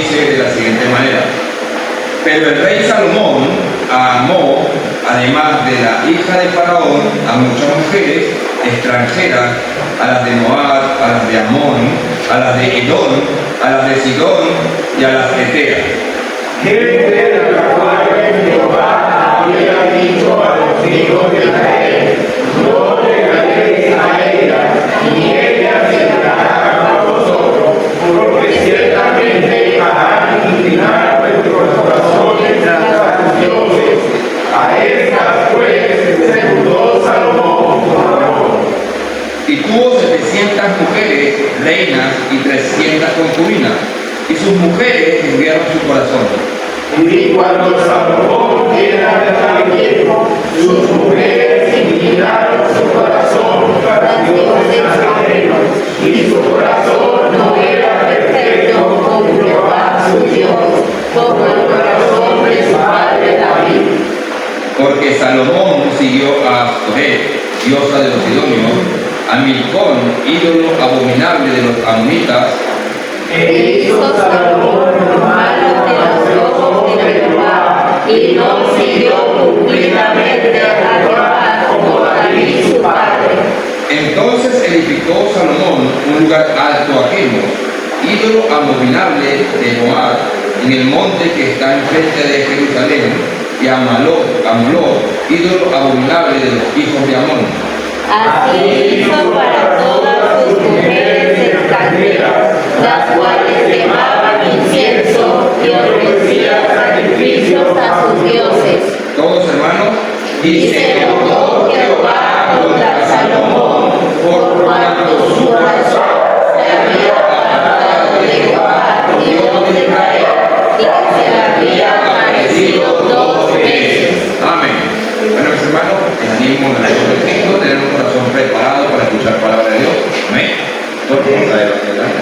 dice de la siguiente manera: pero el rey Salomón amó, además de la hija de Faraón, a muchas mujeres extranjeras, a las de Moab, a las de Amón, a las de Edom, a las de Sidón y a las Eteas. Gente de la cual Jehová había dicho a los hijos de Israel: no llegaréis a ellas, ni ellas entrarán a vosotros, porque ciertamente harán inclinar vuestros corazones a sus dioses. A estas pues se mudó Salomón por amor. Y tuvo 700 mujeres, reinas y 300 concubinas, y sus mujeres desviaron su corazón. Y cuando Salomón era de tal tiempo, sus mujeres inclinaron su corazón para dioses ajenos, y su corazón no era perfecto con Jehová su Dios, como el corazón de su padre David. Porque Salomón siguió a Astoret, diosa de los sidonios, a Milcón, ídolo abominable de los amonitas, E hizo Salomón lo malo de los ojos de Jehová, y no siguió cumplidamente a Jehová como David su padre. Entonces edificó Salomón un lugar alto a Chemos, ídolo abominable de Moab, en el monte que está enfrente de Jerusalén, y a Molot, ídolo abominable de los hijos de Amón. Así hizo para todas sus mujeres extranjeras, las cuales quemaban incienso y ofrecían sacrificios a sus dioses. Todos hermanos, Y se enojó Jehová contra Salomón, por cuanto su corazón se había apartado de Jehová, Dios de Israel, y que se le había aparecido 2 veces. amén. Bueno, mis hermanos, animo en el nombre de Cristo, tener un corazón preparado para escuchar palabra de Dios. Amén. Porque vamos a ver adelante.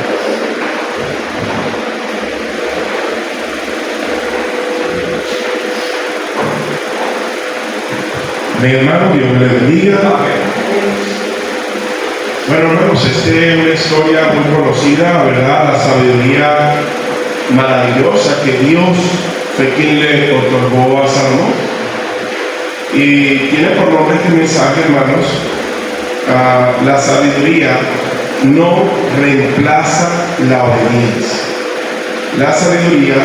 Mi hermano, Dios le bendiga. Bueno, hermanos, esta es una historia muy conocida, ¿verdad? La sabiduría maravillosa que Dios fue quien le otorgó a Salomón. Y tiene por nombre este mensaje, hermanos: la sabiduría no reemplaza la obediencia. La sabiduría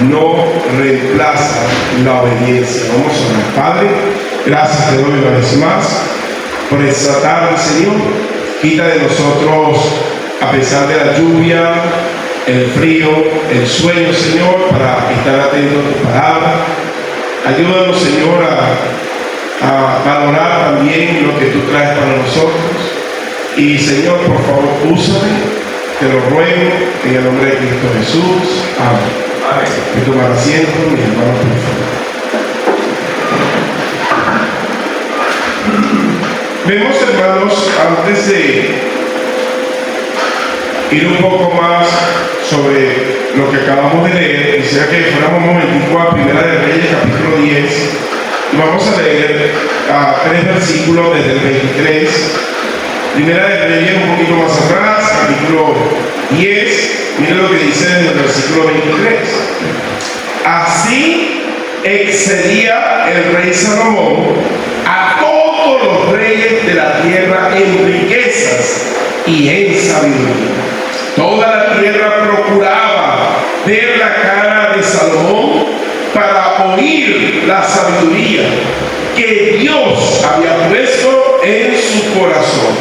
no reemplaza la obediencia. Vamos a orar. Padre, gracias te doy una vez más por esta tarde, Señor. Quita de nosotros, a pesar de la lluvia, el frío, el sueño, Señor, para estar atentos a tu palabra. Ayúdanos, Señor, a valorar también lo que tú traes para nosotros. Y, Señor, por favor, úsame, te lo ruego, en el nombre de Cristo Jesús. Amén. Y tomar asiento, mi hermano, por favor. Vemos, hermanos, antes de ir un poco más sobre lo que acabamos de leer, quisiera que fuéramos un momentico a Primera de Reyes, capítulo 10, y vamos a leer 3 versículos desde el 23. Primera de Reyes, un poquito más atrás, capítulo 10, miren lo que dice desde el versículo 23. Así excedía el rey Salomón a todos los reyes de la tierra en riquezas y en sabiduría. Toda la tierra procuraba ver la cara de Salomón para oír la sabiduría que Dios había puesto en su corazón.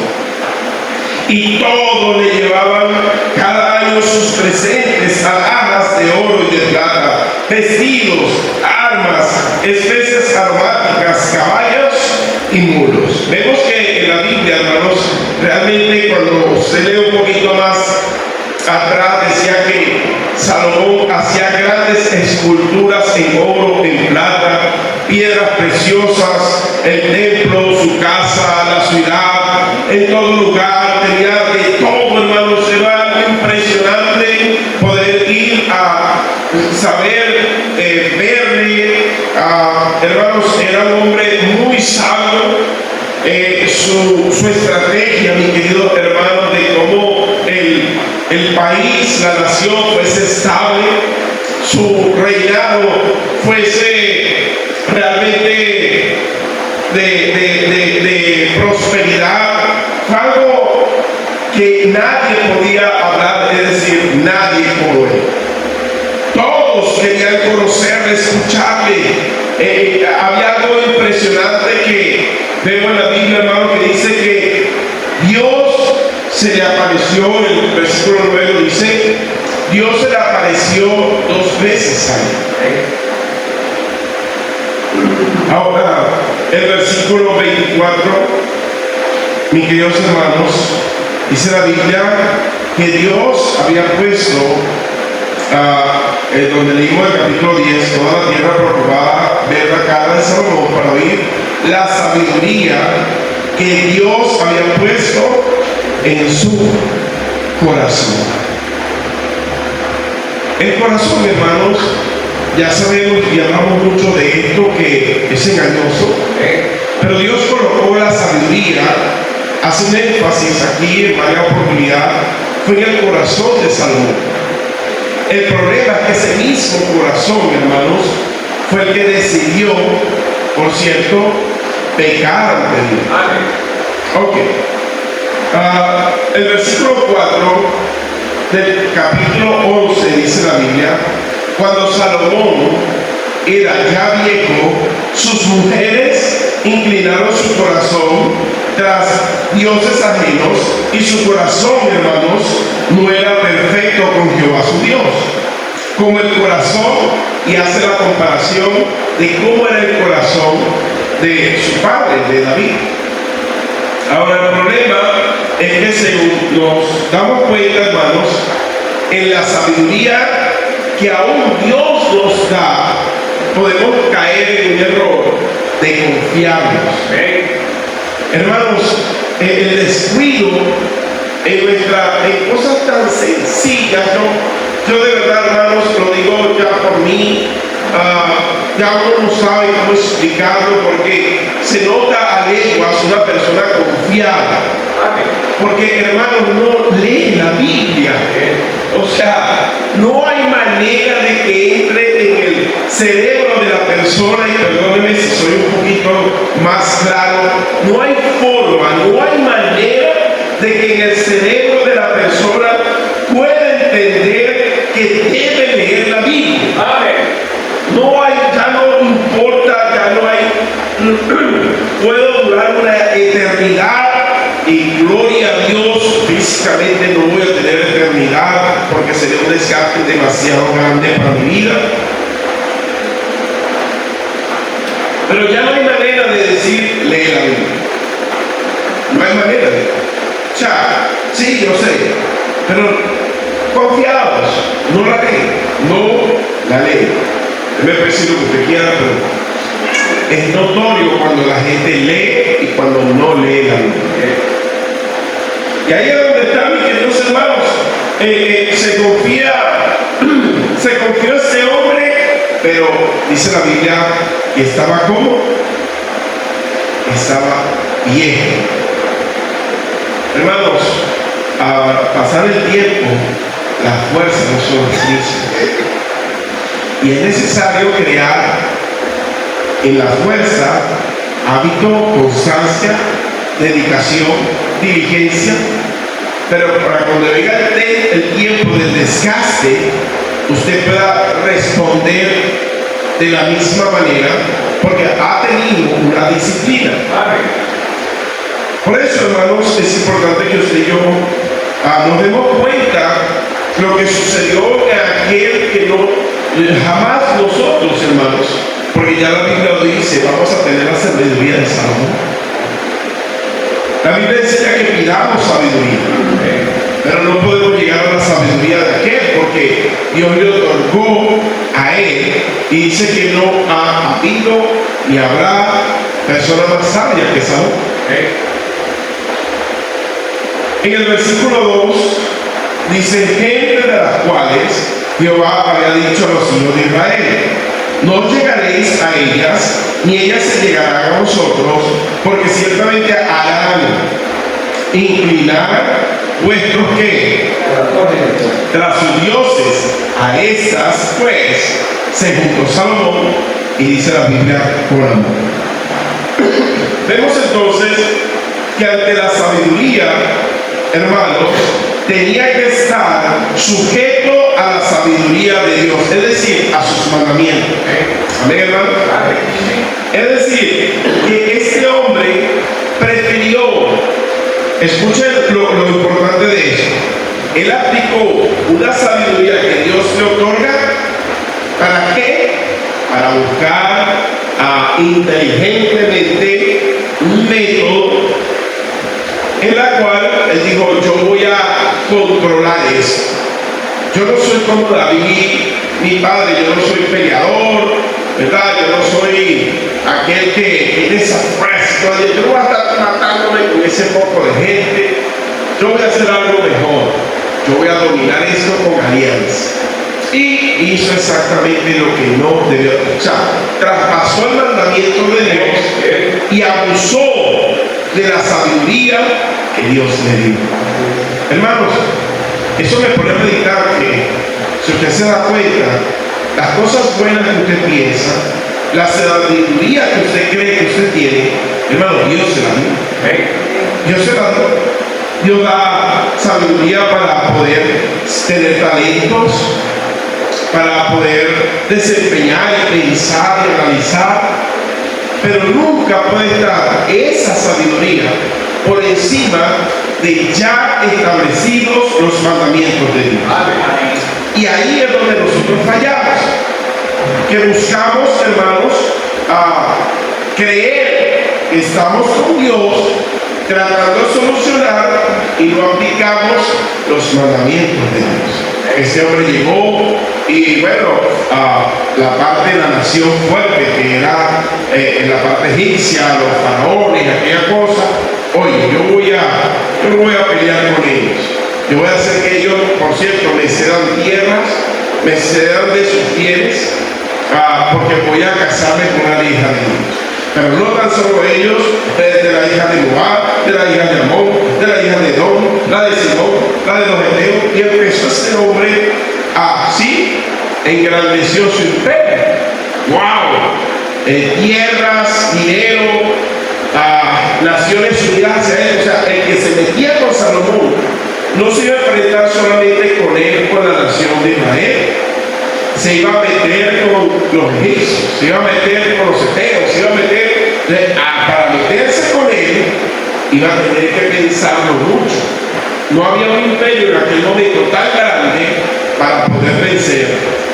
Y todo le llevaban cada año sus presentes, alhajas de oro y de plata, vestidos, armas, especias aromáticas, caballos y mulos. Vemos que en la Biblia, hermanos, realmente cuando se lee un poquito más atrás, decía que Salomón hacía grandes esculturas en oro, en plata, piedras preciosas, el templo, su casa, la ciudad, en todo lugar tenía de todo, hermanos. Era impresionante poder ir a saber, verle, hermanos. Era un hombre muy sabio. Su estrategia, mi querido hermano, de cómo él el país, la nación fuese estable, su reinado fuese realmente de prosperidad. Fue algo que nadie podía hablar, es decir, nadie como él. Todos querían conocerle, escucharle. Había algo impresionante que vemos en la Biblia, hermano, que dice que Dios se le apareció, en el versículo 9 dice, Dios se le apareció 2 veces a él. Ahora, el versículo 24, mis queridos hermanos, dice la Biblia que Dios había puesto, donde leímos el capítulo 10, toda la tierra procuraba ver la cara de Salomón para oír la sabiduría que Dios había puesto en su corazón. El corazón, hermanos, ya sabemos y hablamos mucho de esto que es engañoso, pero Dios colocó la sabiduría, hace un énfasis aquí en varias oportunidades, fue en el corazón de Salomón. El problema es que ese mismo corazón, hermanos, fue el que decidió, por cierto, pecar ante Dios. Ok. El versículo 4 del capítulo 11 dice la Biblia, cuando Salomón era ya viejo, sus mujeres inclinaron su corazón tras dioses ajenos y su corazón, hermanos, no era perfecto con Jehová su Dios, como el corazón, y hace la comparación de cómo era el corazón de su padre, de David. Ahora, el problema es que según nos damos cuenta, hermanos, en la sabiduría que aún Dios nos da, podemos caer en un error de confiarnos. Hermanos, el descuido en cosas tan sencillas, yo de verdad, hermanos, lo digo ya por mí, ya uno no sabe cómo explicarlo, porque se nota a leguas una persona confiada, porque, hermanos, no lee la Biblia. O sea, no hay manera de que entre en el cerebro de la persona, y perdónenme si soy un poquito más claro, no hay forma, no hay manera de que en el cerebro de la persona pueda entender que debe leer la Biblia. No hay, ya no importa, ya no hay, puedo durar una eternidad y gloria a Dios, físicamente no voy a tener eternidad porque sería un desgaste demasiado grande para mi vida. Pero ya no hay manera de decir, lee la Biblia. No hay manera de. O sea, sí, yo sé, pero confiados, no la lee, no la lee. Me parece lo que usted quiera, pero es notorio cuando la gente lee y cuando no lee la Biblia. Y ahí es donde está, mis queridos hermanos, se confió ese hombre, pero dice la Biblia que estaba como, estaba viejo. Hermanos, a pasar el tiempo, las fuerzas no son las mismas. Y es necesario crear en la fuerza hábito, constancia, dedicación, diligencia, pero para cuando venga el tiempo del desgaste, usted pueda responder de la misma manera, porque ha tenido una disciplina. Por eso, hermanos, es importante que usted y yo nos demos cuenta lo que sucedió en aquel que no jamás nosotros, hermanos, porque ya la Biblia lo dice, vamos a tener la sabiduría de Salomón. La Biblia enseña que pidamos sabiduría, pero no podemos llegar a la sabiduría de aquel, porque Dios le otorgó a él y dice que no ha habido ni habrá persona más sabia que Salomón. En el versículo 2 dice, gente de las cuales Jehová había dicho a los hijos de Israel, no llegaréis a ellas, ni ellas se llegarán a vosotros, porque ciertamente harán inclinar vuestros que tras sus dioses, a estas pues se juntó Salomón, y dice la Biblia con amor. Vemos entonces que ante la sabiduría, hermanos, tenía que estar sujeto a la sabiduría de Dios, es decir, a sus mandamientos. Amén, hermano. Es decir, que este hombre prefirió, escuchen lo importante de esto, él aplicó una sabiduría que Dios le otorga. ¿Para qué? Para buscar inteligentemente un método en la cual él dijo: yo voy a controlar esto. Yo no soy como David, mi padre, yo no soy peleador, ¿verdad? Yo no soy aquel que tiene esa fuerza. Yo no voy a estar matándome con ese poco de gente. Yo voy a hacer algo mejor. Yo voy a dominar esto con alianza. Y hizo exactamente lo que no debió hacer. O sea, traspasó el mandamiento de Dios y abusó de la sabiduría que Dios le dio. Hermanos, eso me pone a meditar que, si usted se da cuenta, las cosas buenas que usted piensa, la sabiduría que usted cree que usted tiene, hermano, Dios se la dio. Dios se la dio. Dios da sabiduría para poder tener talentos, para poder desempeñar y pensar y analizar, pero nunca puede estar esa sabiduría por encima de ya establecidos los mandamientos de Dios. Y ahí es donde nosotros fallamos, que buscamos, hermanos, creer que estamos con Dios tratando de solucionar y no aplicamos los mandamientos de Dios. Ese hombre llegó y bueno, la parte de la nación fuerte, que era en la parte egipcia, los faraones, aquella cosa. Oye, yo no voy a pelear con ellos. Yo voy a hacer que ellos, por cierto, me cedan tierras, me cedan de sus bienes, porque voy a casarme con una hija de ellos. Pero no tan solo ellos, de la hija de Moab, de la hija de Amón, de la hija de Edom, la de Sidón, la de los Eteos, y empezó este hombre así, engrandeció su imperio. ¡Wow! Tierras, dinero, Naciones Unidas hacia él. O sea, el que se metía con Salomón no se iba a enfrentar solamente con él, con la nación de Israel. Se iba a meter con los egipcios, se iba a meter con los eteos, se iba a meter, para meterse con él, iba a tener que pensarlo mucho. No había un imperio en aquel momento tan grande para poder vencer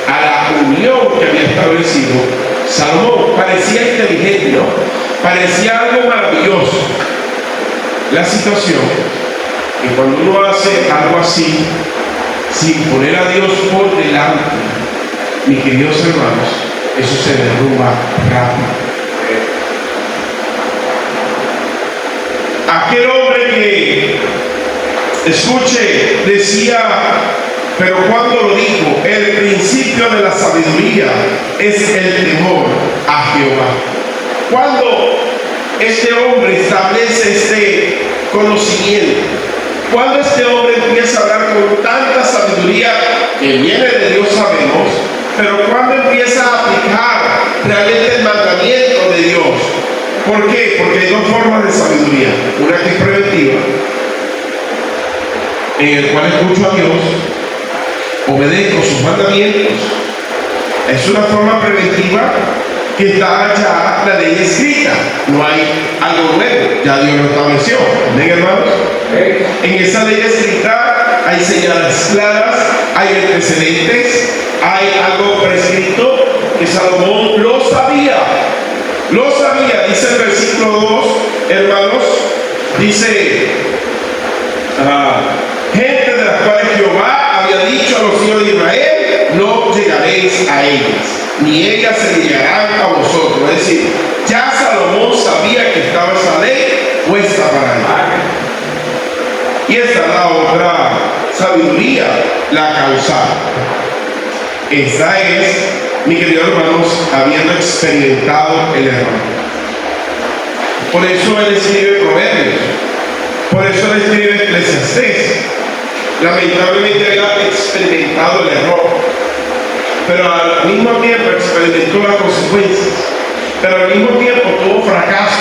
a la unión que había establecido Salomón. Parecía inteligente, ¿no? Parecía algo maravilloso. La situación que cuando uno hace algo así, sin poner a Dios por delante, mis queridos hermanos, eso se derrumba rápido. Aquel hombre que, escuche, decía, pero cuando lo dijo, el principio de la sabiduría es el temor a Jehová. Cuando este hombre establece este conocimiento, cuando este hombre empieza a hablar con tanta sabiduría que viene de Dios, sabemos, pero cuando empieza a aplicar realmente el mandamiento de Dios. ¿Por qué? Porque hay dos formas de sabiduría. Una que es preventiva, en el cual escucho a Dios, obedezco sus mandamientos. Es una forma preventiva que está ya la ley escrita. No hay algo nuevo, ya Dios lo estableció. ¿Amén, hermanos? En esa ley escrita hay señales claras, hay antecedentes, hay algo prescrito que Salomón lo sabía. Lo sabía, dice el versículo 2, hermanos, dice, gente de las cuales Jehová había dicho a los hijos de Israel, no llegaréis a ellas, ni ellas se llegarán a vosotros. Es decir, ya Salomón sabía que estaba esa ley puesta para él. Y esta es la otra sabiduría, la causal. Esta es, mis queridos hermanos, habiendo experimentado el error. Por eso él escribe Proverbios. Por eso él escribe Eclesiastés. Lamentablemente había experimentado el error, pero al mismo tiempo experimentó las consecuencias, pero al mismo tiempo tuvo fracaso.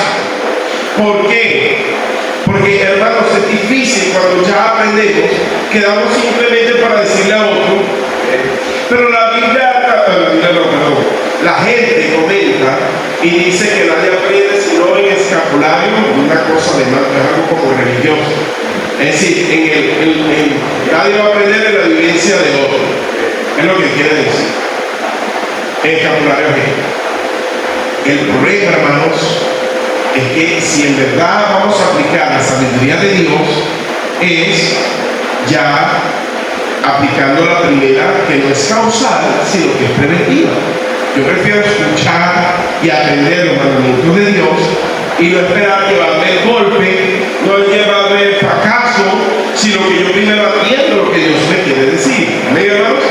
¿Por qué? Porque, hermanos, es difícil cuando ya aprendemos, quedamos simplemente para decirle a otro, pero la gente comenta y dice que nadie aprende sino en escapulario, una cosa de más, algo como religioso. Es decir, nadie va a aprender en la vivencia de otro. Es lo que quiere decir. En escapulario es. El problema, hermanos, es que si en verdad vamos a aplicar la sabiduría de Dios, es ya aplicando la primera, que no es causal, sino que es preventiva. Yo prefiero escuchar y atender los mandamientos de Dios y no esperar llevarme el golpe, no llevarme el fracaso, sino que yo primero atiendo lo que Dios me quiere decir. ¿Amén, hermanos?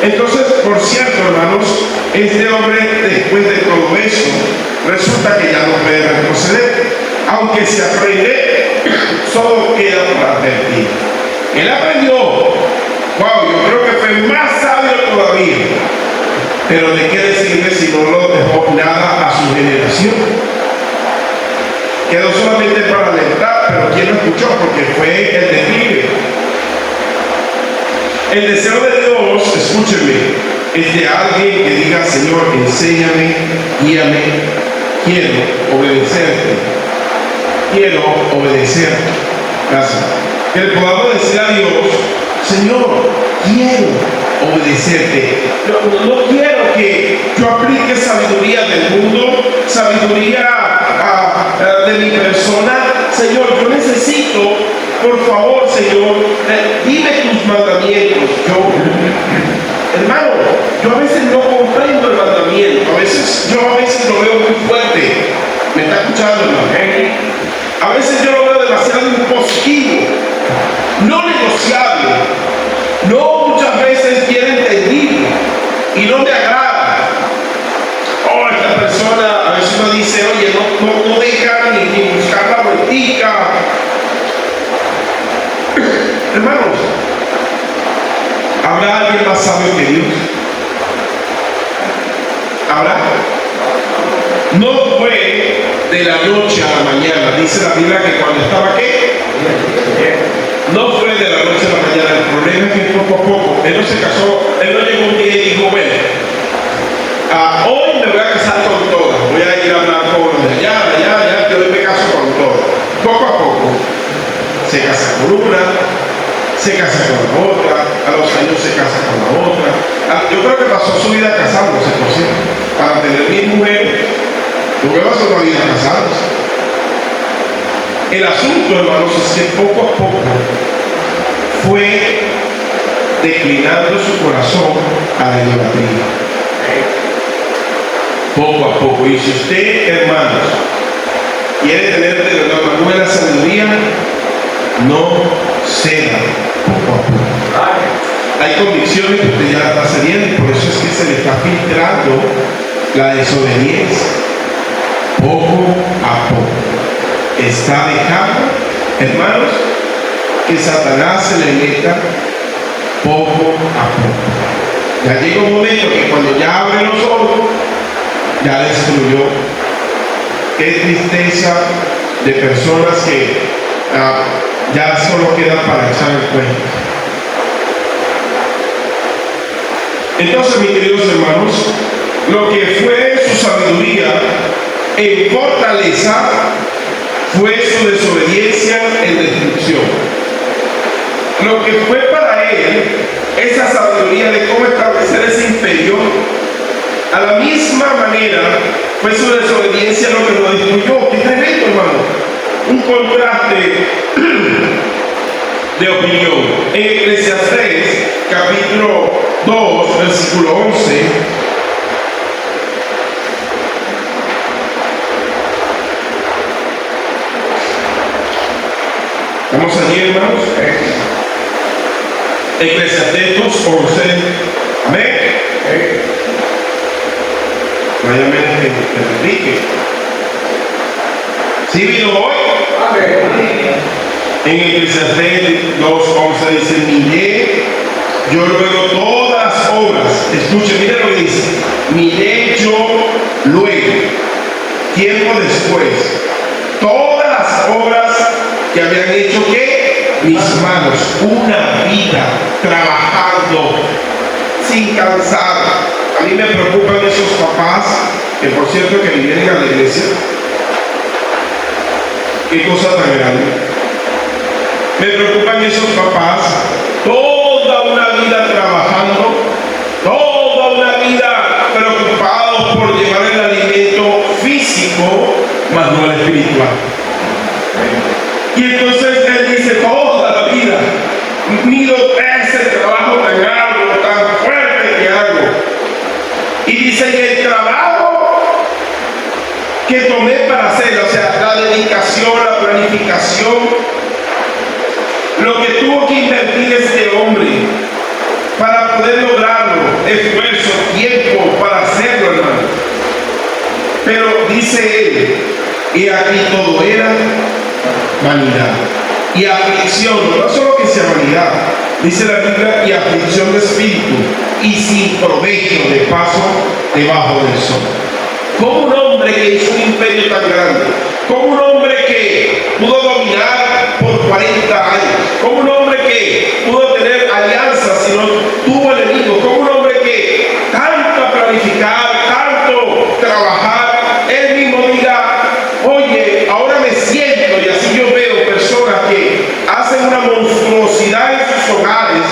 Entonces, por cierto, hermanos, este hombre, después de todo eso, resulta que ya no puede retroceder. Aunque se aprende, solo queda por advertir. Él aprendió, wow, yo creo que fue más sabio todavía. Pero ¿de qué decirle si no lo dejó nada a su generación? Quedó solamente para alertar, pero ¿quién lo escuchó? Porque fue el declive. El deseo de Dios, escúcheme, es de alguien que diga, Señor, enséñame, guíame, quiero obedecerte. Quiero obedecerte. Gracias. Que le podamos decir a Dios, Señor, quiero obedecerte. No quiero que yo aplique sabiduría del mundo, sabiduría de mi persona. Señor, yo necesito, por favor, Señor, dime tus mandamientos. Hermano, yo a veces no comprendo el mandamiento. A veces lo veo muy fuerte. ¿Me está escuchando, hermano? A veces yo lo veo demasiado impositivo, no negociable. No, muchas veces quiere entendido y no me agrada. Oh, esta persona, a veces uno dice, oye, no deja ni buscar la vueltica. Hermanos, ¿habrá alguien más sabio que Dios? ¿Habrá? No fue de la noche a la mañana. Dice la Biblia que cuando estaba ¿qué? No fue de la noche a la mañana. El problema es que poco a poco, él no se casó, él no llegó un día y dijo, bueno, hoy me voy a casar con todas, voy a ir a hablar con los de allá, yo hoy me caso con todas. Poco a poco, se casa con una, se casa con la otra, a los años se casa con la otra. Yo creo que pasó su vida casándose, por cierto, para tener 1000 mujeres. ¿Por qué pasó la vida casándose? El asunto, hermanos, es que poco a poco fue declinando su corazón a la idolatría. Poco a poco. Y si usted, hermanos, quiere tener de verdad una buena sabiduría, no ceda poco a poco. Hay convicciones que usted ya la está cediendo, y por eso es que se le está filtrando la desobediencia. Poco a poco. Está dejando, hermanos, que Satanás se le meta poco a poco. Ya llega un momento que cuando ya abre los ojos, ya destruyó. Qué tristeza de personas que ya solo quedan para echar el cuento. Entonces, mis queridos hermanos, lo que fue su sabiduría en fortaleza fue su desobediencia en destrucción. Lo que fue para él esa sabiduría de cómo establecer ese imperio, a la misma manera fue su desobediencia lo que lo destruyó. Qué tremendo, hermano. Un contraste de opinión. En Eclesiastés, capítulo 2, versículo 11. ¿Estamos allí, hermanos? Eclesiastés 2:11. Amén. No hay amén que Enrique. ¿Sí vino hoy? Amén. En Eclesiastés 2:11 dice: miré yo luego todas las obras. Escuche, mire lo que dice: miré yo luego, tiempo después, todas las obras que habían hecho que mis manos, una vida trabajando sin cansar. A mí me preocupan esos papás que, por cierto, que vienen a la iglesia. Qué cosa tan grande. Me preocupan esos papás, toda una vida trabajando, toda una vida preocupados por llevar el alimento físico, mas no el espiritual. Y entonces él dice: toda la vida miro ese trabajo tan arduo, tan fuerte que hago. Y dice: y el trabajo que tomé para hacerlo, o sea, la dedicación, la planificación, lo que tuvo que invertir este hombre para poder lograrlo, esfuerzo, tiempo para hacerlo, hermano. Pero dice él: y aquí todo era vanidad y aflicción, no solo que sea vanidad, dice la Biblia, y aflicción de espíritu, y sin provecho de paso debajo del sol. Como un hombre que hizo un imperio tan grande, como un hombre que pudo dominar por 40 años, como un hombre que pudo tener alianzas y no tuvo enemigos, como un hombre que tanto planificar, tanto trabajar, él mismo diga: oye, ahora me siento, y así yo veo personas que hacen una monstruosidad en sus hogares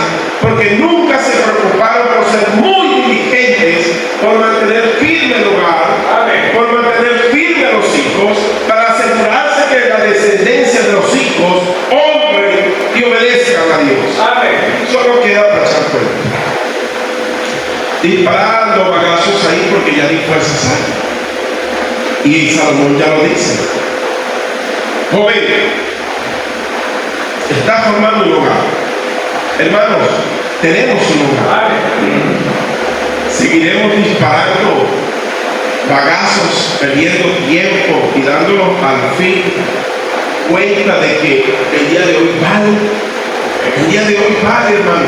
porque nunca se preocuparon por ser muy diligentes, por mantener firme el hogar, por mantener firme a los hijos, para asegurarse que la descendencia de los hijos honren y obedezcan a Dios. Solo queda para echar cuenta, disparando bagazos ahí porque ya ni fuerzas hay. Y Salomón ya lo dice: joven, está formando un hogar. Hermanos, tenemos un hogar. Seguiremos disparando bagazos, perdiendo tiempo y dándonos al fin cuenta de que el día de hoy vale. El día de hoy vale, hermano.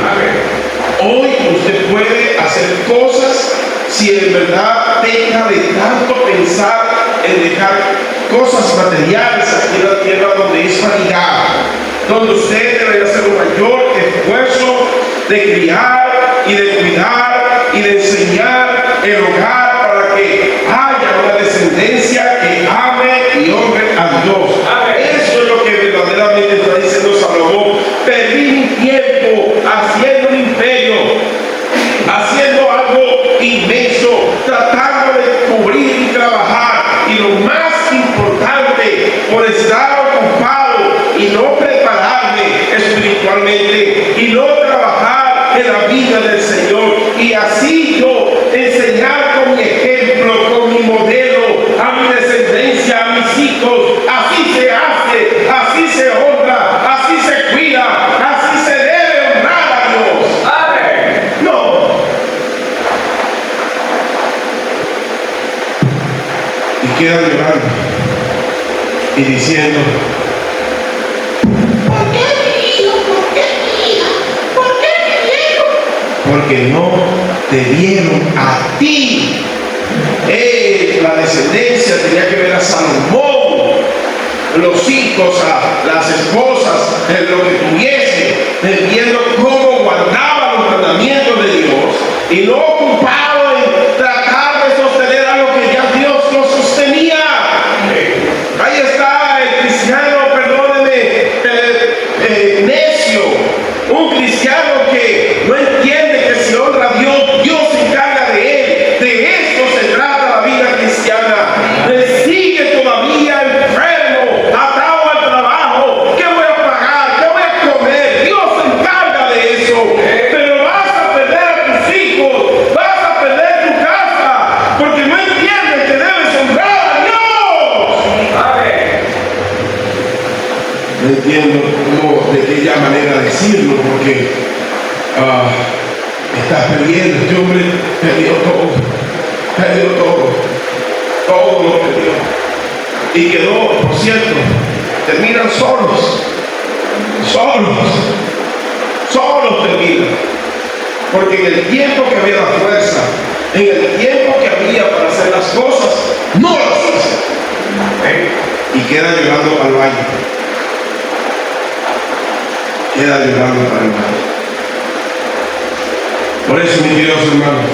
Hoy usted puede hacer cosas si en verdad deja de tanto pensar en dejar cosas materiales aquí en la tierra, donde es vanidad, donde usted debe hacer un mayor esfuerzo de criar y de cuidar y de enseñar el hogar para que haya una descendencia que ame y honre a Dios. Eso es lo que verdaderamente está diciendo Salomón. Perdí mi tiempo haciendo un imperio, haciendo algo inmenso, tratando de cubrir y trabajar, y lo más importante, por estar ocupado y no prepararme espiritualmente y no trabajar en la vida del Señor, y así yo enseñar con mi ejemplo, con mi modelo, a mi descendencia, a mis hijos. Así se hace, así se honra, así se cuida, así se debe honrar a Dios. No. Y quedan llorando y diciendo: ¿por qué mi hijo? ¿Por qué mi hija? ¿Por qué mi hijo? Porque no te dieron a ti. La descendencia tenía que ver a Salomón, los hijos, a las esposas, lo que tuviese, viendo cómo guardaba los mandamientos de Dios y no ocupado en tratar de sostener algo que ya Dios no sostenía. Ahí está el cristiano, perdóneme, necio, un cristiano que no entiende que si honra a Dios, Dios se encarga de él. De esto se trata la vida cristiana. Le sigue todavía enfermo, atado al trabajo. ¿Qué voy a pagar? ¿Qué voy a comer? Dios se encarga de eso. Pero vas a perder a tus hijos, vas a perder tu casa, porque no entiendes que debes honrar a Dios. No entiendo cómo, de qué manera decirlo, porque estás perdiendo. Este hombre perdió todo lo perdió. Y quedó, por cierto, terminan solos. solos terminan. Porque en el tiempo que había la fuerza, en el tiempo que había para hacer las cosas, no las hizo. Y queda llorando al baño. Queda llorando para el baño. Por eso, mis queridos hermanos,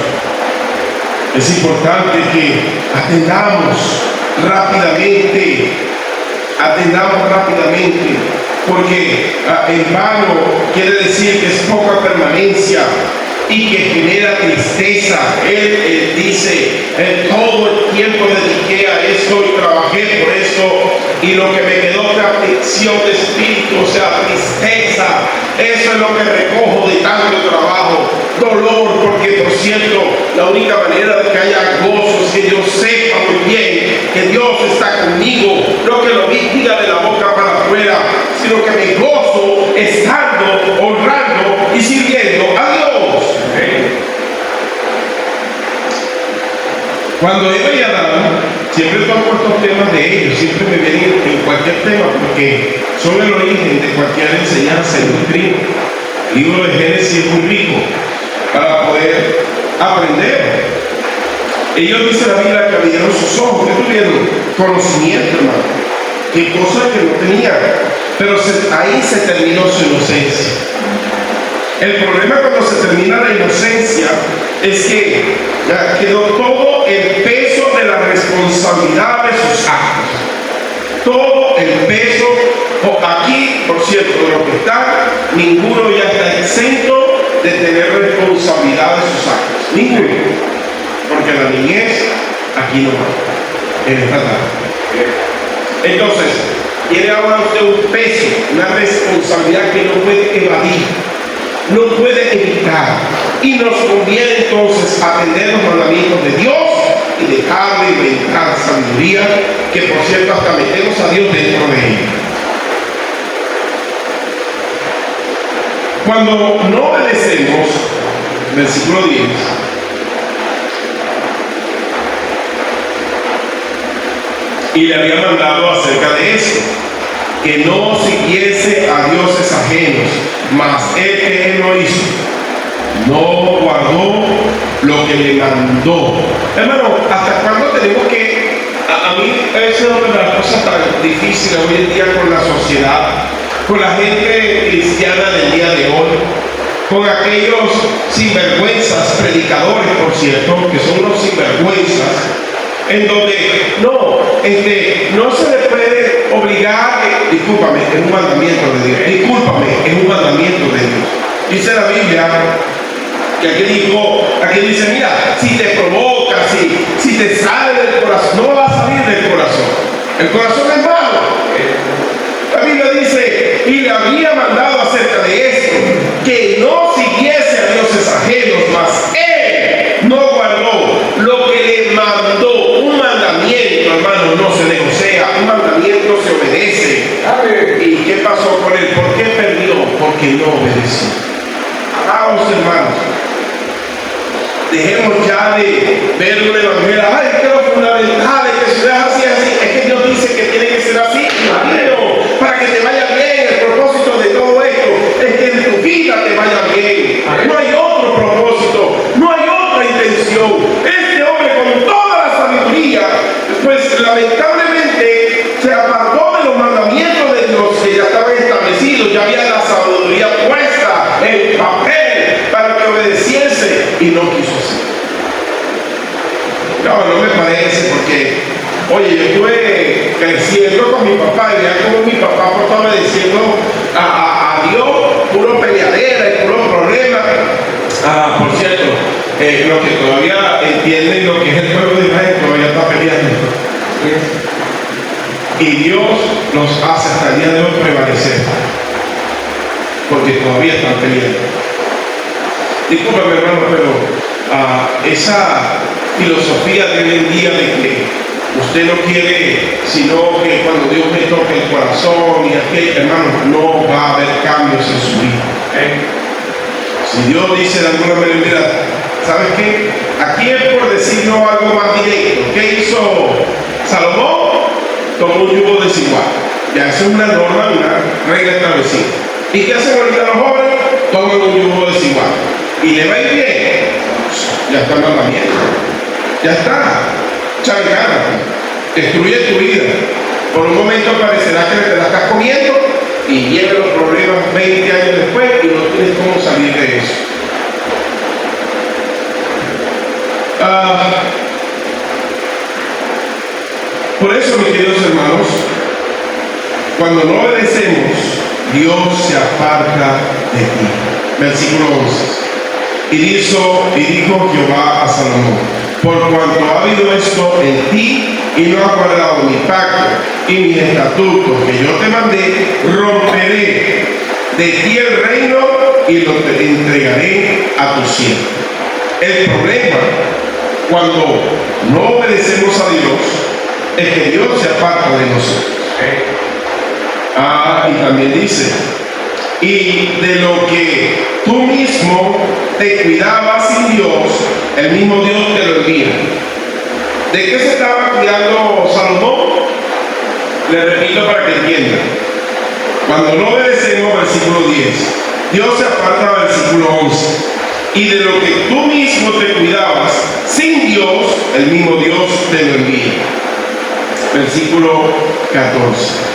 es importante que atendamos rápidamente, porque en vano quiere decir que es poca permanencia y que genera tristeza. Él dice, todo el tiempo dediqué a esto y trabajé por esto, y lo que me quedó fue aflicción de espíritu, o sea, tristeza. Eso es lo que recojo de tanto trabajo, dolor, porque por cierto, la única manera de que haya gozo es que yo sepa muy bien que Dios está conmigo, no que lo diga de la boca para afuera, sino que me gozo estando, honrando y sirviendo a Dios. Cuando Eva y Adán, siempre toco estos temas de ellos, siempre me vienen en cualquier tema, porque son el origen de cualquier enseñanza y doctrina. El libro de Génesis es muy rico para poder aprender. Ellos, dice la Biblia, que abrieron sus ojos, que tuvieron conocimiento, hermano, que cosas que no tenían, pero ahí se terminó su inocencia. El problema cuando se termina la inocencia es que ya quedó todo el peso de la responsabilidad de sus actos. Todo el peso, aquí, por cierto, de los que están, ninguno ya está exento de tener responsabilidad de sus actos. Ninguno. Porque la niñez aquí no va, en esta tarde. Entonces, tiene ahora usted un peso, una responsabilidad que no puede evadir, no puede evitar, y nos conviene entonces atender los mandamientos de Dios y dejarle inventar sabiduría, que por cierto hasta metemos a Dios dentro de ella. Cuando no obedecemos, versículo 10, y le había mandado acerca de eso, que no siguiese a dioses ajenos, mas él que lo hizo, no guardó lo que le mandó. Hermano, ¿hasta cuándo tenemos que? A mí esa es una de las cosas tan difíciles hoy en día con la sociedad, con la gente cristiana del día de hoy, con aquellos sinvergüenzas, predicadores, por cierto, que son unos sinvergüenzas, en donde no se le puede obligar, discúlpame, es un mandamiento de Dios, es un mandamiento de Dios. Dice la Biblia que aquí dice, mira, si te provoca, si te sale del corazón, no va a salir del corazón. El corazón es malo. La Biblia dice, y le había mandado acerca de esto, que no siguiese a dioses ajenos, mas él no guardó lo que le mandó. Un mandamiento, hermano, no se negocia, un mandamiento se obedece. ¿Y qué pasó con él? ¿Por qué perdió? Porque no obedeció. Amados hermanos, dejemos ya de ver un evangelio, ay, que lo fundamental es que sea así, es que Dios dice que tiene que ser así, para que te vaya bien. El propósito de todo esto es que en tu vida te vaya bien. No hay otro propósito, no hay otra intención. Este hombre, con toda la sabiduría, pues lamentablemente se apartó de los mandamientos de Dios que ya estaban establecidos, ya había la sabiduría puesta en papel para que obedeciese, y no quiso hacer. No me parece, porque oye, yo estuve creciendo con mi papá y veía como mi papá estaba obedeciendo a Dios, puro peleadera y puro problema. Por cierto, lo que todavía entienden lo que es el pueblo de Israel todavía está peleando. Y Dios los hace hasta el día de hoy prevalecer, porque todavía están peleando. Discúlpame, hermano, pero esa filosofía de hoy en día de que usted no quiere sino que cuando Dios me toque el corazón y aquel, hermano, no va a haber cambios en su vida. Si Dios dice de alguna manera, mira, ¿sabes qué? Aquí es por decirnos algo más directo. ¿Qué hizo Salomón? Tomó un yugo desigual. Ya eso es una norma, una regla establecida. ¿Y qué hacen ahorita los jóvenes? Toman un yugo desigual. Y le va a ir bien. Ya está mandamiento. Ya está. Changana. Destruye tu vida. Por un momento parecerá que te la estás comiendo y llegan los problemas 20 años después y no tienes cómo salir de eso. Por eso, mis queridos hermanos, cuando no obedecemos, Dios se aparta de ti. Versículo 11. Y dijo Jehová a Salomón: por cuanto ha habido esto en ti y no has guardado mi pacto y mis estatutos que yo te mandé, romperé de ti el reino y lo entregaré a tu siervo. El problema cuando no obedecemos a Dios es que Dios se aparta de nosotros. Y también dice: y de lo que tú mismo te cuidabas sin Dios, el mismo Dios te lo envía. ¿De qué se estaba cuidando Salomón? Le repito para que entiendan. Cuando no obedecemos, versículo 10, Dios se aparta, versículo 11. Y de lo que tú mismo te cuidabas sin Dios, el mismo Dios te lo envía. Versículo 14.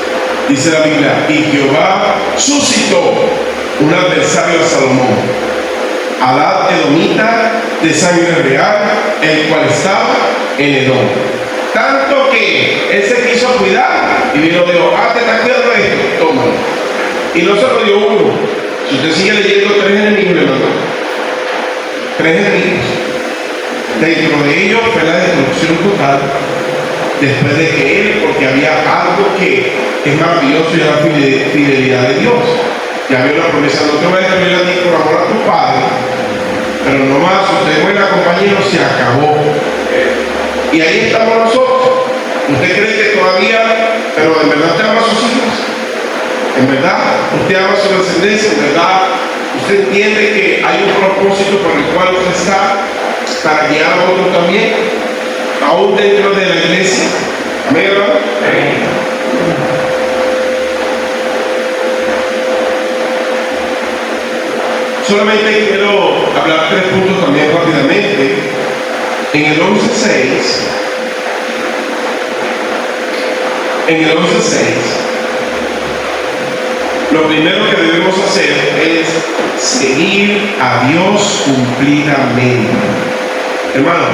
Dice la Biblia: y Jehová suscitó un adversario a Salomón, Hadad edomita de sangre real, el cual estaba en Edom. Tanto que él se quiso cuidar y vino y dijo: te estás cuidando de esto, tómalo. Y no se lo dio uno. Si usted sigue leyendo, 3 enemigos le mandó. 3 enemigos. Dentro de ellos fue la destrucción total. Después de que él, porque había algo que es maravilloso y es la fidelidad de Dios. Ya había una promesa: no te voy a destruir a ti por amor a tu padre, pero no más, usted buena compañero, se acabó. Y ahí estamos nosotros. Usted cree que todavía, pero en verdad usted ama a sus hijos, en verdad usted ama a su descendencia, en verdad usted entiende que hay un propósito por el cual usted está para guiar a otros también, aún dentro de la iglesia. Amén, hermano. Solamente quiero hablar 3 puntos también rápidamente. En el 11.6, lo primero que debemos hacer es seguir a Dios cumplidamente. Hermano,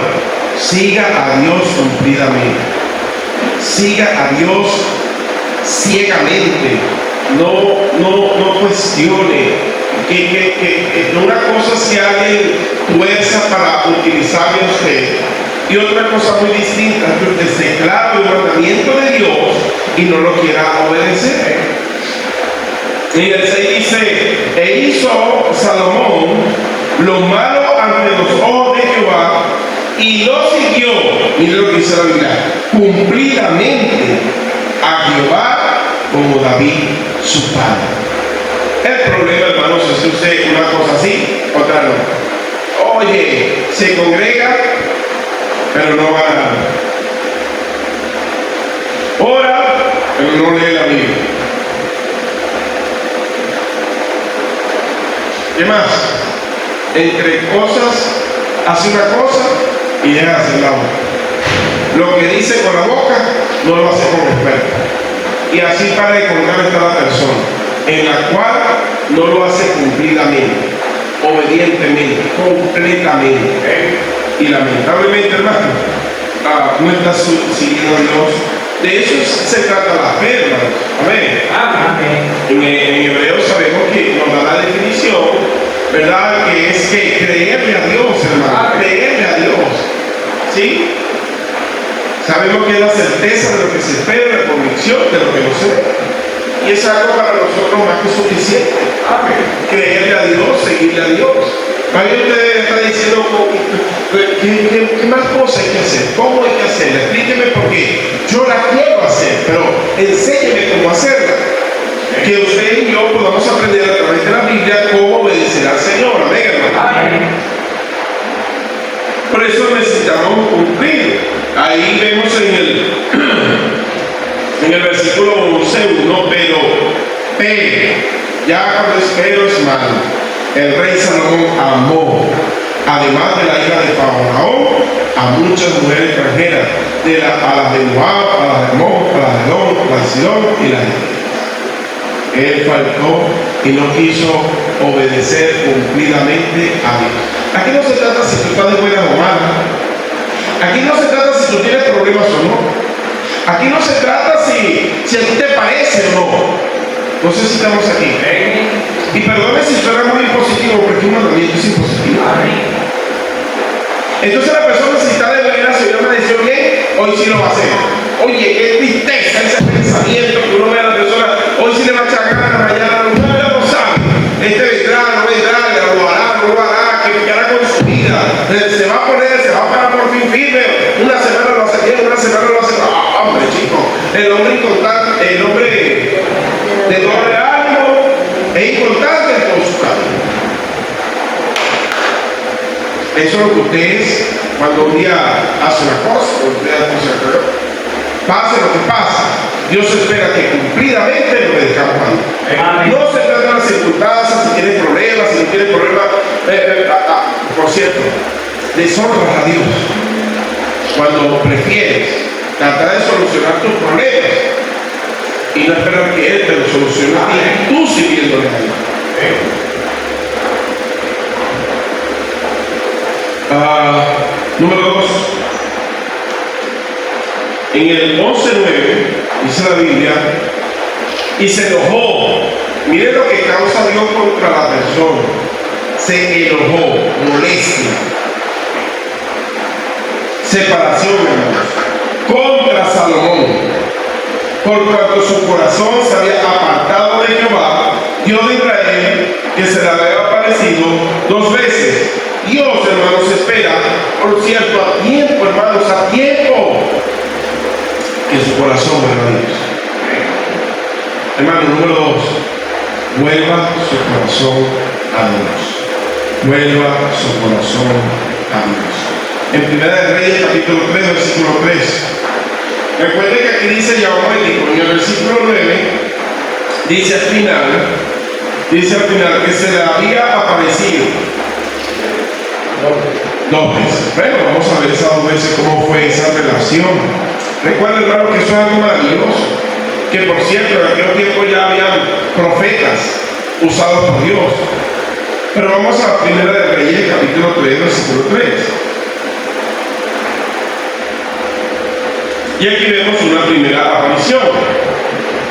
siga a Dios cumplidamente. Siga a Dios ciegamente. No cuestione. Una cosa es que alguien tuerza para utilizarle a usted, y otra cosa muy distinta es que usted esté claro el mandamiento de Dios y no lo quiera obedecer. Y el 6 dice: e hizo Salomón lo malo ante los ojos de Jehová y lo siguió, mire lo que dice la Biblia, cumplidamente a Jehová como David su padre. El problema, hermanos, es que usted una cosa así, otra no. Oye, se congrega, pero no va a nada. Ora, pero no lee la Biblia. ¿Qué más? Entre cosas, hace una cosa y deja de hacer la otra. Lo que dice con la boca, no lo hace con respeto. Y así para de contar está la persona, en la cual no lo hace cumplidamente, obedientemente, completamente. Y lamentablemente, hermano, no está siguiendo a Dios. De eso se trata la fe, hermanos. Amén. En hebreo sabemos que nos da la definición, ¿verdad? Que es que creerle a Dios, hermano. Creerle a Dios. ¿Sí? Sabemos que es la certeza de lo que se espera, la convicción de lo que no se ve. Y es algo para nosotros más que suficiente. Creerle a Dios, seguirle a Dios. Ahí usted está diciendo: ¿qué más cosas hay que hacer? ¿Cómo hay que hacerla? Explíqueme, porque yo la quiero hacer, pero enséñeme cómo hacerla. Que usted y yo podamos aprender a través de la Biblia cómo obedecer al Señor. Amén, hermano. Por eso necesitamos cumplir. Ahí vemos en el versículo 11:1, pero Ya cuando espero es malo. El rey Salomón amó, además de la hija de Faraón, a muchas mujeres extranjeras, a las de Moab, a las de Amón, a las de Edom, a las de Sidón y las de él faltó y no quiso obedecer cumplidamente a Dios. Aquí no se trata si tú estás de buena o mala. Aquí no se trata si tú tienes problemas o no. Aquí no se trata si a ti te parece o no. No sé si estamos aquí. Y perdone si suena muy impositivo, porque un mandamiento es impositivo. Entonces la persona si está de buena, si Dios me dice, bien, hoy sí lo va a hacer. Oye, qué tristeza ese pensamiento que uno ve a la persona, hoy sí le va a echar ganas, mañana no sabe. Vendrá, no vendrá, lo hará, que quedará con su vida. Se va a poner, se va a parar por fin firme. Una semana lo hace bien, una semana lo hace. Hombre, chico, el hombre inconstante, el hombre de doble ánimo es inconstante con su camino. Eso es lo que usted es cuando un día hace una cosa, cuando un día hace otra. Pase lo que pase, Dios espera que cumplidamente lo obedezcamos a Dios. No se trata de las circunstancias, si tienes problemas, si no tienes problemas. Por cierto, deshonras a Dios cuando prefieres tratar de solucionar tus problemas y no esperar que Él te lo solucione a ti, tú sirviéndole a Dios. Número 2. En el 11:9 dice la Biblia, y se enojó. Mire lo que causa Dios contra la persona. Se enojó, molestia, separación, hermanos, contra Salomón, por cuanto su corazón se había apartado de Jehová, Dios de Israel, que se le había aparecido 2 veces. Dios, hermanos, espera, por cierto, a tiempo, hermanos, a tiempo, que su corazón vuelva a Dios. Hermano, número 2, vuelva su corazón a Dios. Vuelva su corazón a Dios. En Primera de Reyes, capítulo 3, versículo 3. Recuerden que aquí dice Yahweh, y en el versículo 9, dice al final que se le había aparecido 2 veces. Bueno, vamos a ver esas 2 veces cómo fue esa relación. Recuerden, hermano, que eso es algo maravilloso. Que por cierto, en aquel tiempo ya habían profetas usados por Dios. Pero vamos a Primera de Reyes, capítulo 3, versículo 3. Y aquí vemos una primera aparición.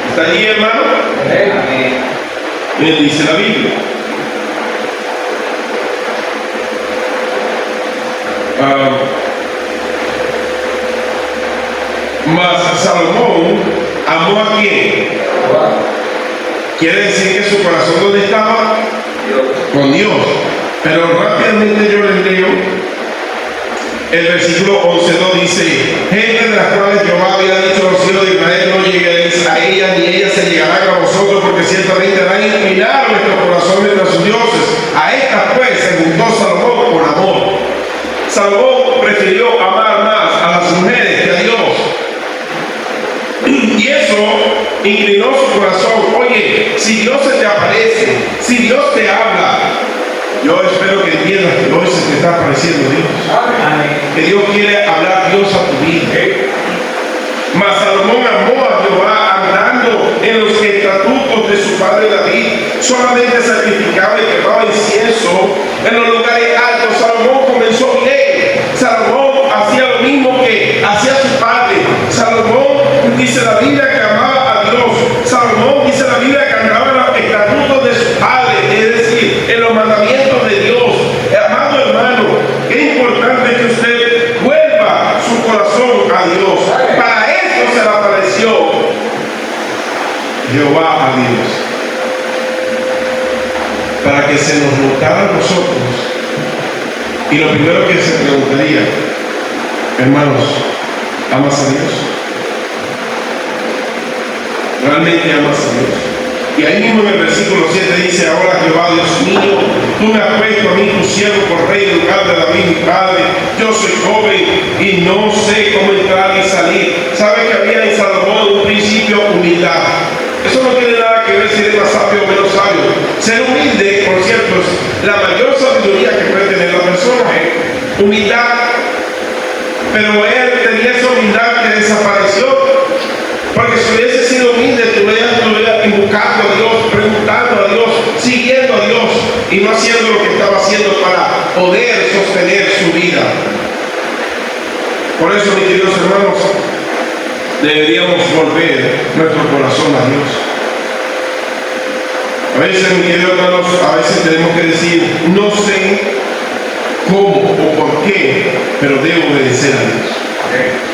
¿Está allí, hermano? Y dice la Biblia. Mas Salomón amó a quién. Quiere decir que su corazón, ¿dónde estaba? Con Dios. Pero rápidamente yo les leo el versículo 11:2. Dice: gente de las cuales Jehová había dicho a los hijos de Israel, no lleguéis a ellas, ni ellas se llegarán a vosotros, porque ciertamente harán inclinar nuestro corazón entre sus dioses. A estas pues se juntó Salomón con amor. Salomón prefirió amar más a las mujeres que a Dios. Y eso inclinó su corazón. Oye, si Dios se te aparece, si Dios te habla, yo espero que entiendas que hoy se te está apareciendo Dios. Que Dios quiere hablar Dios a tu vida. Mas Salomón amó a Jehová andando en los estatutos de su padre David. Solamente sacrificaba y quemaba incienso en los lugares altos. Salomón comenzó bien. Salomón hacía lo mismo que hacía su padre. Salomón, dice la Biblia, que amaba a Dios. Salomón, dice la Biblia, que andaba en los estatutos de su padre, es decir, en los mandamientos de Dios. Amado hermano, qué importante que usted vuelva su corazón a Dios. Para eso se le apareció Jehová a Dios, para que se nos notara a nosotros. Y lo primero que se preguntaría: hermanos, ¿amas a Dios? ¿Realmente amas a Dios? Y ahí mismo en el versículo 7 dice: ahora Jehová Dios mío, tú me has puesto a mí tu siervo por rey en lugar de David mi padre. Yo soy joven y no sé cómo entrar y salir. ¿Sabe que había en Salomón un principio humildad? Eso no tiene nada que ver si eres más sabio o menos sabio. Ser humilde, por cierto, es la mayor sabiduría que puede tener la persona. Humildad. Pero él tenía esa humildad que desapareció. Porque si hubiese sido humilde, estuviera invocando a Dios, preguntando a Dios, siguiendo a Dios y no haciendo lo que estaba haciendo para poder sostener su vida. Por eso, mis queridos hermanos, deberíamos volver nuestro corazón a Dios. A veces, mis queridos hermanos, tenemos que decir, no sé cómo o por qué, pero debo obedecer a Dios.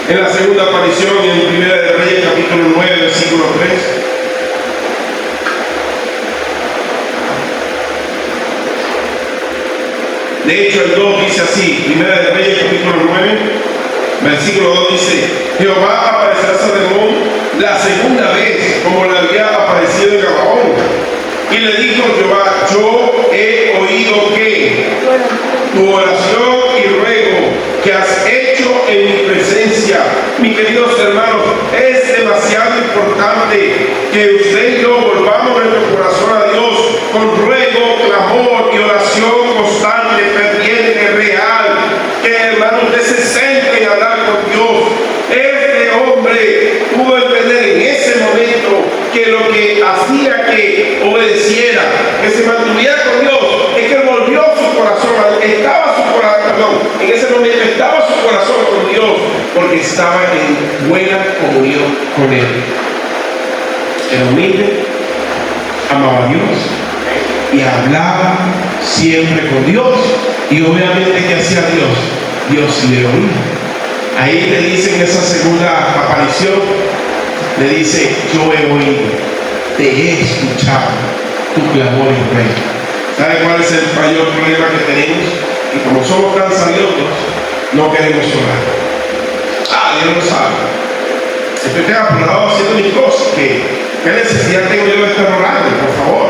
En la segunda aparición, en Primera de Reyes, capítulo 9, versículo 3. De hecho, el 2 dice así, Primera de Reyes, capítulo 9, versículo 2 dice, Jehová aparecerá a Salomón la segunda vez, como le había aparecido en Gabaón. Y le dijo Jehová, yo he oído que tu oración y ruego que has hecho en mi presencia. Mis queridos hermanos, es demasiado importante que usted y yo volvamos nuestro corazón a Dios con ruego, clamor y oración constante, ferviente, real. Que hermano, usted se centre en hablar con Dios. Este hombre pudo entender en ese momento que lo que hacía que obedeciera, que se mantuviera con Dios, es que volvió su corazón, en ese momento estaba su corazón con Dios, porque estaba en buena comunión con Él. Era humilde, amaba a Dios y hablaba siempre con Dios. Y obviamente, ¿qué hacía Dios? Dios le oía. Ahí le dice en esa segunda aparición, le dice, yo he oído, te he escuchado tu clamor y ruego. ¿Sabe cuál es el mayor problema que tenemos? Y como somos tan sabiosos, no queremos orar. Dios lo sabe. Estoy tan apurado haciendo mis cosas. ¿Qué necesidad tengo yo de estar orando? Por favor.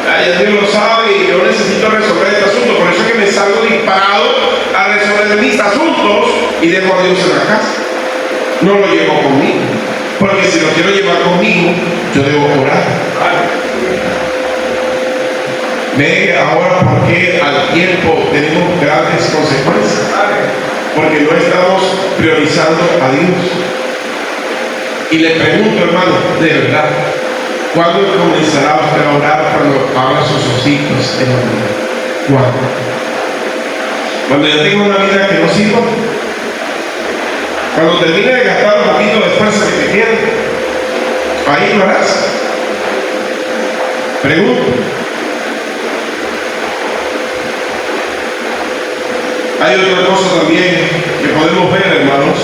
Ya Dios lo sabe y yo necesito resolver este asunto. Por eso es que me salgo disparado a resolver mis asuntos y dejo a Dios en la casa. No lo llevo conmigo. Porque si lo quiero llevar conmigo, yo debo orar. Ve ahora por qué al tiempo tenemos grandes consecuencias. Porque no estamos priorizando a Dios. Y le pregunto, hermano, de verdad, ¿cuándo comenzará usted a orar cuando abra sus ojitos en la vida? ¿Cuándo? Cuando yo tengo una vida que no sirva. Cuando termine de gastar un poquito de esfuerzo que te quede, ahí lo harás. Pregunto. Hay otra cosa también que podemos ver, hermanos.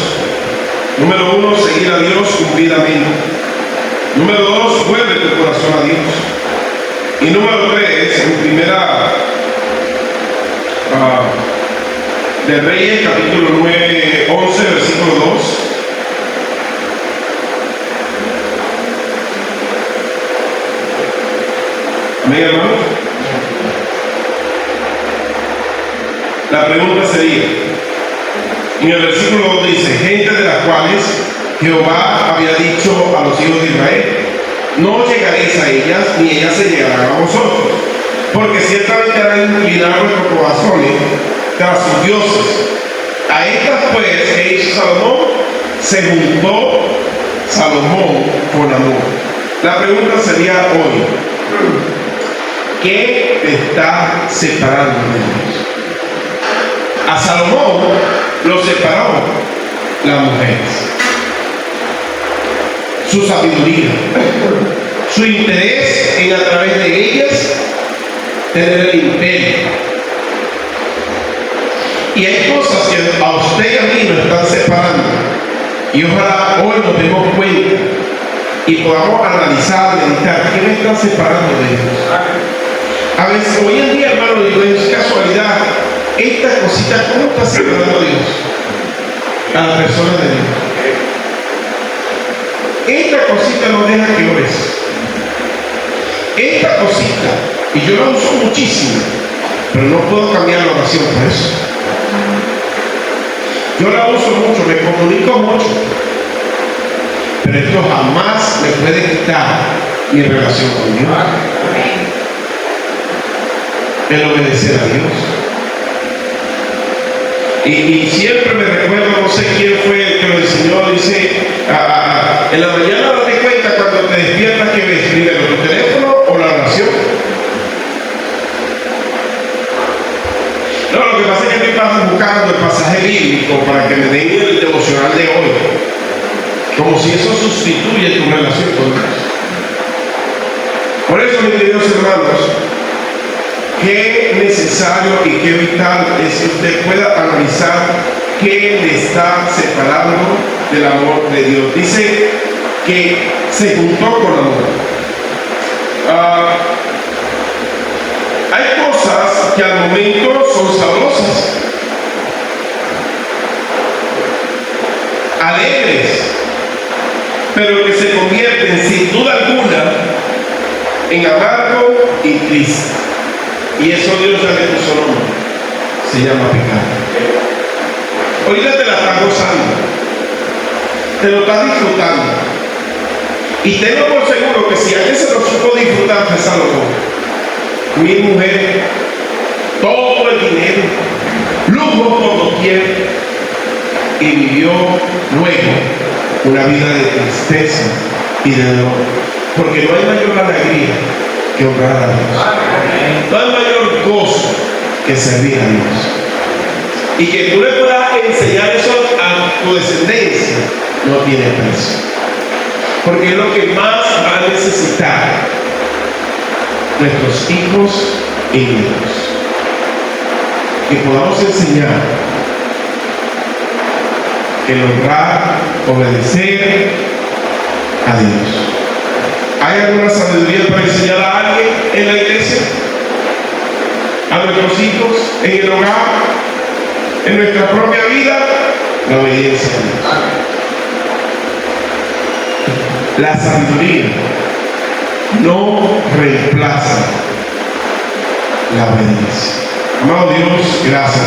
Número 1, seguir a Dios cumplidamente. Número 2, vuelve tu corazón a Dios. Y número 3, en Primera de Reyes, capítulo 9, 11, versículo 2. Amén, hermanos. La pregunta sería, en el versículo 2 dice, gente de las cuales Jehová había dicho a los hijos de Israel, no llegaréis a ellas, ni ellas se llegarán a vosotros, porque ciertamente harán inclinar nuestros corazones tras sus dioses. A estas pues, que hizo Salomón, se juntó Salomón con amor. La pregunta sería hoy, ¿qué te está separando de Dios? A Salomón lo separó las mujeres, su sabiduría, su interés en a través de ellas tener el imperio. Y hay cosas que a usted y a mí nos están separando, y ojalá hoy nos demos cuenta y podamos analizar, meditar, ¿qué me está separando de Dios? A veces, hoy en día, hermano, digo, es casualidad. Esta cosita, ¿cómo está separando a Dios? A la persona de Dios. Esta cosita no deja que ores. Esta cosita, y yo la uso muchísimo, pero no puedo cambiar la oración por eso. Yo la uso mucho, me comunico mucho, pero esto jamás me puede quitar mi relación con Dios. el obedecer a Dios. Y siempre me recuerdo, no sé quién fue el que lo enseñó, dice, en la mañana date cuenta cuando te despiertas que ves primero tu teléfono o la oración. No, lo que pasa es que estoy buscando el pasaje bíblico para que me den el devocional de hoy, como si eso sustituye tu relación con Dios. Por eso, mis queridos hermanos, qué necesario y qué vital es que usted pueda analizar qué le está separando del amor de Dios. Dice que se juntó con amor. Hay cosas que al momento son sabrosas, alegres, pero que se convierten sin duda alguna en amargo y triste. Y eso Dios ya le puso nombre. Se llama pecado. Ahorita te la estás gozando, te lo estás disfrutando. Y tengo por seguro que si alguien se lo supo disfrutar fue Salomón. Mi mujer, todo el dinero, lujo por doquier, y vivió luego una vida de tristeza y de dolor. Porque no hay mayor alegría que honrar a Dios. No hay mayor gozo que servir a Dios. Y que tú le puedas enseñar eso a tu descendencia no tiene precio. Porque es lo que más van a necesitar nuestros hijos y nietos. Que podamos enseñar el honrar, obedecer a Dios. ¿Hay alguna sabiduría para enseñar a alguien en la iglesia? ¿A nuestros hijos? ¿En el hogar? ¿En nuestra propia vida? La obediencia a Dios. La sabiduría no reemplaza la obediencia. Amado Dios, gracias.